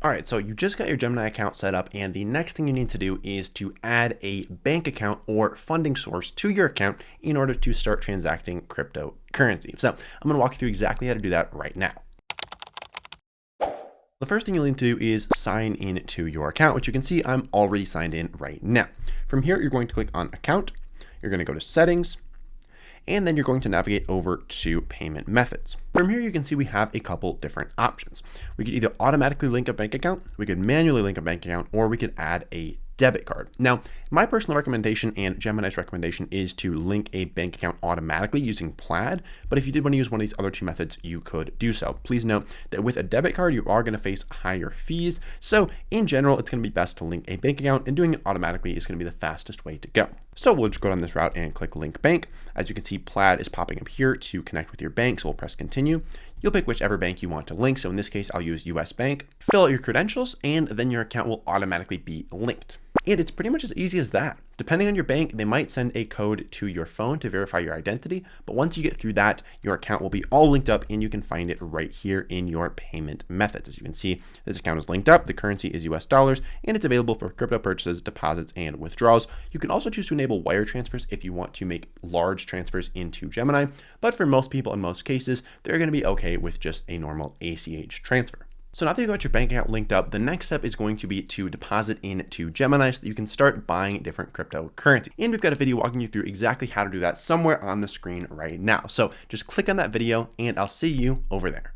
All right, so you just got your Gemini account set up, and the next thing you need to do is to add a bank account or funding source to your account in order to start transacting cryptocurrency. So I'm gonna walk you through exactly how to do that right now. The first thing you'll need to do is sign in to your account, which you can see I'm already signed in right now. From here, you're going to click on Account, you're gonna go to Settings, and then you're going to navigate over to payment methods. From here, you can see we have a couple different options. We could either automatically link a bank account, we could manually link a bank account, or we could add a debit card. Now, my personal recommendation and Gemini's recommendation is to link a bank account automatically using Plaid, but if you did want to use one of these other two methods, you could do so. Please note that with a debit card, you are going to face higher fees. So in general, it's going to be best to link a bank account, and doing it automatically is going to be the fastest way to go. So we'll just go down this route and click Link Bank. As you can see, Plaid is popping up here to connect with your bank, so we'll press Continue. You'll pick whichever bank you want to link. So in this case, I'll use US Bank. Fill out your credentials, and then your account will automatically be linked. And it's pretty much as easy as that. Depending on your bank, they might send a code to your phone to verify your identity, but once you get through that, your account will be all linked up and you can find it right here in your payment methods. As you can see, this account is linked up, the currency is US dollars, and it's available for crypto purchases, deposits, and withdrawals. You can also choose to enable wire transfers if you want to make large transfers into Gemini, but for most people in most cases, they're going to be okay with just a normal ACH transfer. So now that you've got your bank account linked up, the next step is going to be to deposit into Gemini so that you can start buying different cryptocurrency. And we've got a video walking you through exactly how to do that somewhere on the screen right now. So just click on that video and I'll see you over there.